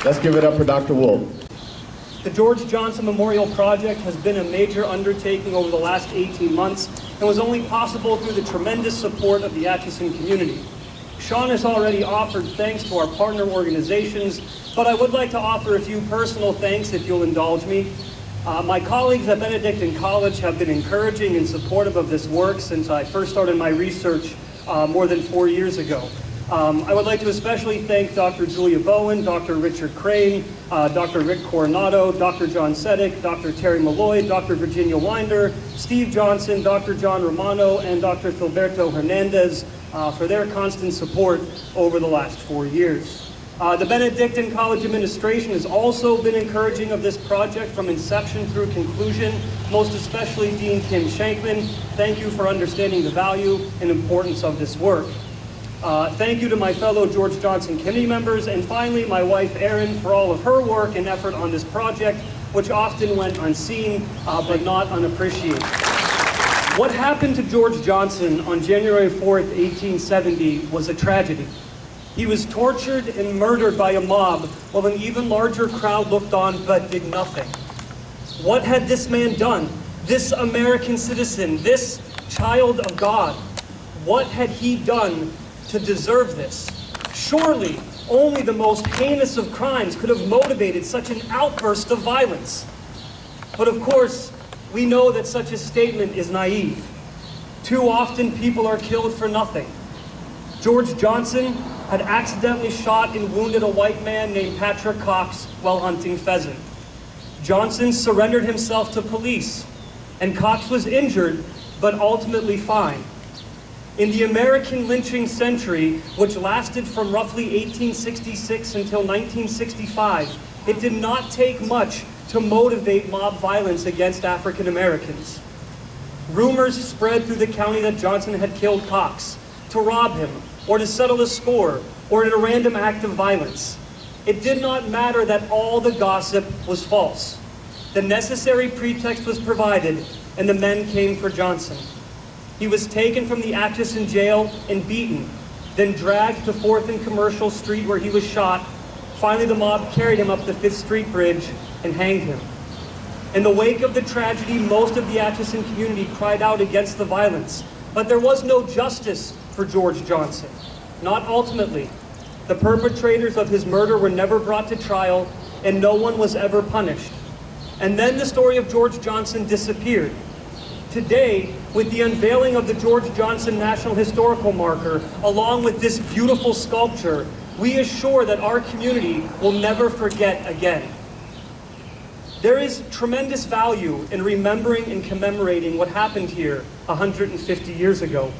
Let's give it up for Dr. Wolf. The George Johnson Memorial Project has been a major undertaking over the last 18 months and was only possible through the tremendous support of the Atchison community. Sean has already offered thanks to our partner organizations, but I would like to offer a few personal thanks if you'll indulge me. My colleagues at Benedictine College have been encouraging and supportive of this work since I first started my research more than 4 years ago. I would like to especially thank Dr. Julia Bowen, Dr. Richard Crane, Dr. Rick Coronado, Dr. John Sedek, Dr. Terry Malloy, Dr. Virginia Winder, Steve Johnson, Dr. John Romano, and Dr. Filberto Hernandez for their constant support over the last 4 years. The Benedictine College administration has also been encouraging of this project from inception through conclusion, most especially Dean Kim Shankman. Thank you for understanding the value and importance of this work. Thank you to my fellow George Johnson committee members, and finally my wife Erin for all of her work and effort on this project, which often went unseen but not unappreciated. What happened to George Johnson on January 4th, 1870 was a tragedy. He was tortured and murdered by a mob while an even larger crowd looked on but did nothing. What had this man done? This American citizen, this child of God, what had he done to deserve this? Surely only the most heinous of crimes could have motivated such an outburst of violence. But of course, we know that such a statement is naive. Too often people are killed for nothing. George Johnson had accidentally shot and wounded a white man named Patrick Cox while hunting pheasant. Johnson surrendered himself to police, and Cox was injured but ultimately fine. In the American lynching century, which lasted from roughly 1866 until 1965, it did not take much to motivate mob violence against African Americans. Rumors spread through the county that Johnson had killed Cox to rob him, or to settle a score, or in a random act of violence. It did not matter that all the gossip was false. The necessary pretext was provided, and the men came for Johnson. He was taken from the Atchison jail and beaten, then dragged to 4th and Commercial Street where he was shot. Finally, the mob carried him up the 5th Street Bridge and hanged him. In the wake of the tragedy, most of the Atchison community cried out against the violence, but there was no justice for George Johnson. Not ultimately. The perpetrators of his murder were never brought to trial, and no one was ever punished. And then the story of George Johnson disappeared. Today, with the unveiling of the George Johnson National Historical Marker, along with this beautiful sculpture, we assure that our community will never forget again. There is tremendous value in remembering and commemorating what happened here 150 years ago.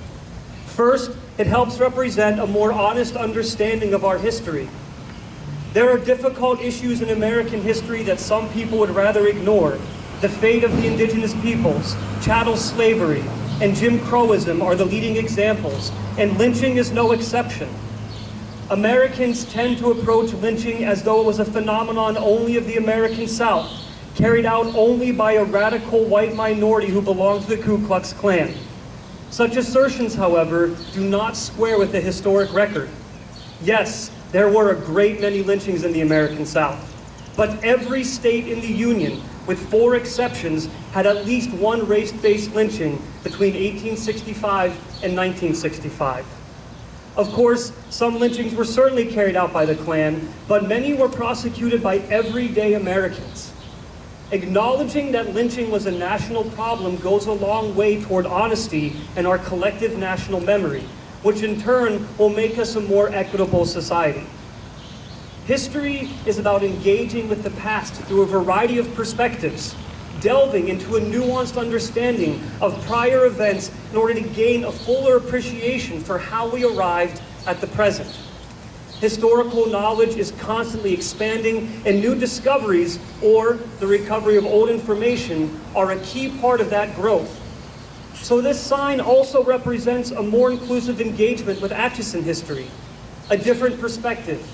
First, it helps represent a more honest understanding of our history. There are difficult issues in American history that some people would rather ignore. The fate of the indigenous peoples, chattel slavery, and Jim Crowism are the leading examples, and lynching is no exception. Americans tend to approach lynching as though it was a phenomenon only of the American South, carried out only by a radical white minority who belonged to the Ku Klux Klan. Such assertions, however, do not square with the historic record. Yes, there were a great many lynchings in the American South, but every state in the Union, with 4 exceptions, had at least one race-based lynching between 1865 and 1965. Of course, some lynchings were certainly carried out by the Klan, but many were prosecuted by everyday Americans. Acknowledging that lynching was a national problem goes a long way toward honesty and our collective national memory, which in turn will make us a more equitable society. History is about engaging with the past through a variety of perspectives, delving into a nuanced understanding of prior events in order to gain a fuller appreciation for how we arrived at the present. Historical knowledge is constantly expanding, and new discoveries, or the recovery of old information, are a key part of that growth. So this sign also represents a more inclusive engagement with Atchison history, a different perspective,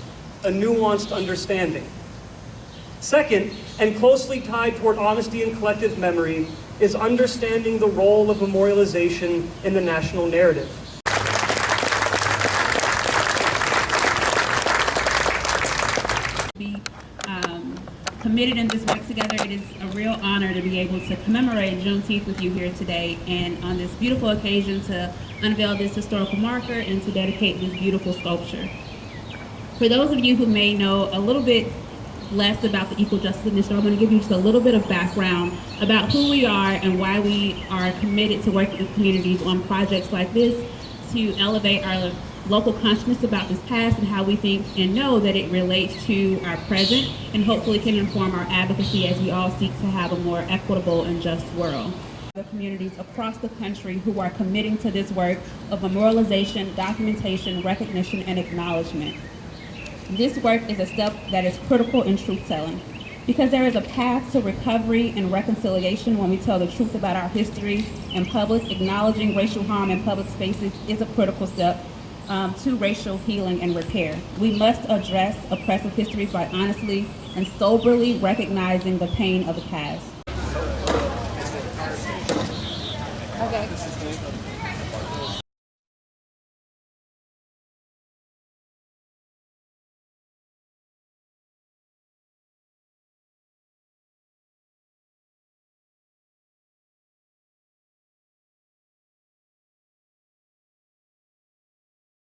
a nuanced understanding. Second, and closely tied toward honesty and collective memory, is understanding the role of memorialization in the national narrative. be committed in this work together. It is a real honor to be able to commemorate Juneteenth with you here today, and on this beautiful occasion to unveil this historical marker and to dedicate this beautiful sculpture. For those of you who may know a little bit less about the Equal Justice Initiative, I'm going to give you just a little bit of background about who we are and why we are committed to working with communities on projects like this to elevate our local consciousness about this past and how we think and know that it relates to our present and hopefully can inform our advocacy as we all seek to have a more equitable and just world. The communities across the country who are committing to this work of memorialization, documentation, recognition, and acknowledgement. This work is a step that is critical in truth-telling because there is a path to recovery and reconciliation when we tell the truth about our history in public. Acknowledging racial harm in public spaces is a critical step to racial healing and repair. We must address oppressive histories by honestly and soberly recognizing the pain of the past. Okay.